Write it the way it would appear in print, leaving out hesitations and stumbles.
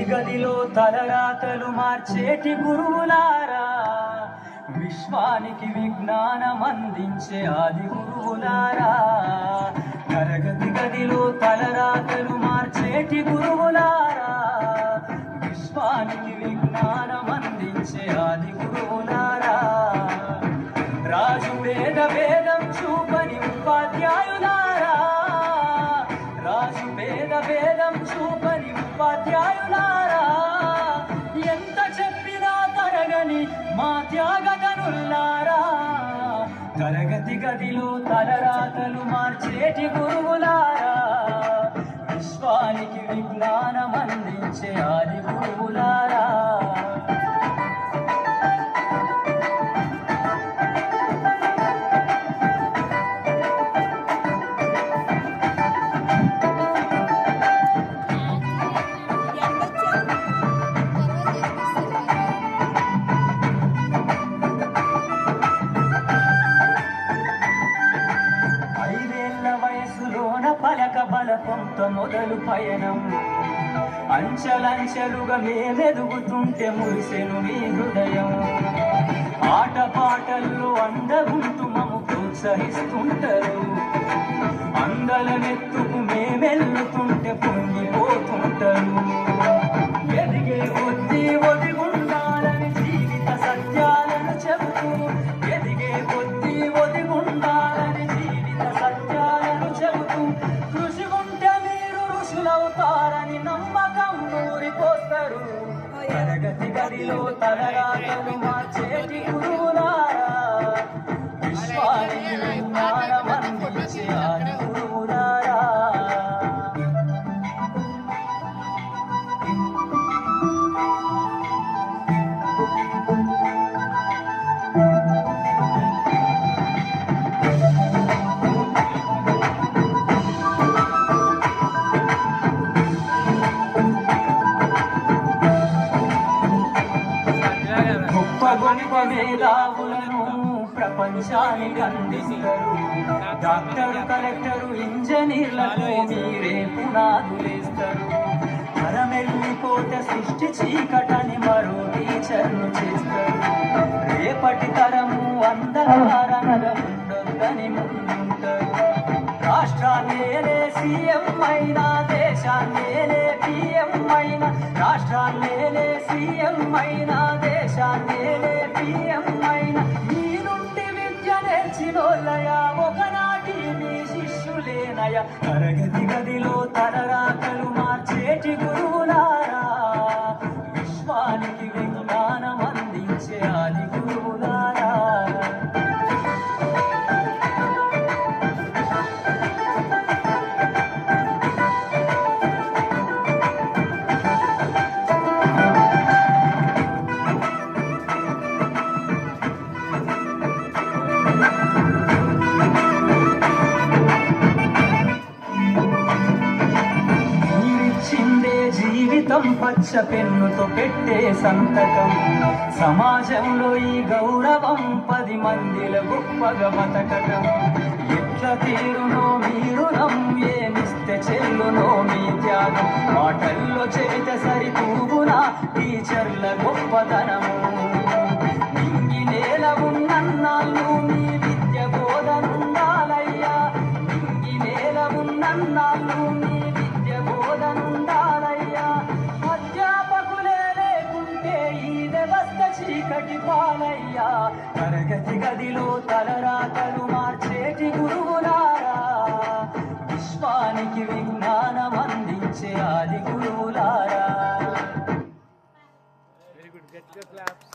గదిలో తలరాతలు మార్చేటి గురువులారా, విశ్వానికి విజ్ఞానం అందించే ఆది గురువులారా. తరగతి గదిలో తలరాతలు మార్చేటి గురువులారా, విశ్వానికి విజ్ఞానం అందించే ఆది గురువులారా. రాజు భేదం చూపని ఉపాధ్యాయులారా, రాజు భేదం చూపని ఉపాధ్యాయులారా. ఎంత చెప్పినా తరగని మా త్యాగతనుల్లారా, తరగతి గదిలో తలరాతలు మార్చేటి గురువులారా, విశ్వానికి విజ్ఞానం అందించే ఆది గురువులారా. పలక బలపంతో మొదలు పయనం, అంచెలంచెలుగా మేమెదుగుతుంటే మురిసెను మీ హృదయం. ఆట పాటల్లో అందగుంటూ మము ప్రోత్సహిస్తుంటారు, అందలమెత్తుకు మేమెల్లుతుంటే పొంగిపోతుంటారు. ఎదిగే కొద్దీ ఒదిగుండాలని జీవిత సత్యాలను చెబుతూ, ఎదిగే కొద్దీ ఒదిగుండాలని జీవిత సత్యాలను చెబుతూ, కృషిగుంటే మీరు ఋషులవుతారని నమ్మకం నూరిపోస్తారు. తరగతి గదిలో తలరాతలు మార్చేటి గురువులారా, విశ్వానికి విజ్ఞానం అందించే ఆది గురువులారా. గొప్ప మేధావులను ప్రపంచానికి అందిస్తారు. డాక్టరు, కలెక్టరు, ఇంజనీర్లకు మీరే పునాదులేస్తారు. తరమెల్లిపోతే సృష్టి చీకటని మరో టీచర్ను చేస్తారు. రేపటి తరము అంధకారంగా ఉండొద్దని ముందుంటారు. రాష్ట్రాన్నేలే సీఎం అయినా, దేశాన్నేలే పిఎం అయినా, రాష్ట్రాన్నేలే సీఎం అయినా, దేశాన్నేలే పిఎం అయినా, మీ నుండి విద్య నేర్చినోళ్ళయా, ఒకనాటి మీ శిష్యులేనయా. తరగతి గదిలో తలరాతలు మార్చేటి గురువులారా, విశ్వానికి విజ్ఞానం అందించే ఆది గురువులారా. జీవితం పచ్చ పెన్నుతో పెట్టే సంతకం, సమాజంలో ఈ గౌరవం 10 మందిల గొప్పగా బతకటం. ఎట్ల తీరునో మీ రుణం, ఏమిస్తే చెల్లునో మీ త్యాగం. మాటల్లో చెబితే సరితూగునా టీచర్ల గొప్పతనము. నింగి నేల ఉన్నన్నాళ్ళు మీ విద్య బోధనుండాలయ్యా, నింగి నేల ఉన్నన్నాళ్ళు మీ విద్య బోధనుండాలయ్యా. అధ్యాపకులే లేకుంటే ఈ వ్యవస్థ చీకటి పాలయ్యా. తరగతి గదిలో తలరాత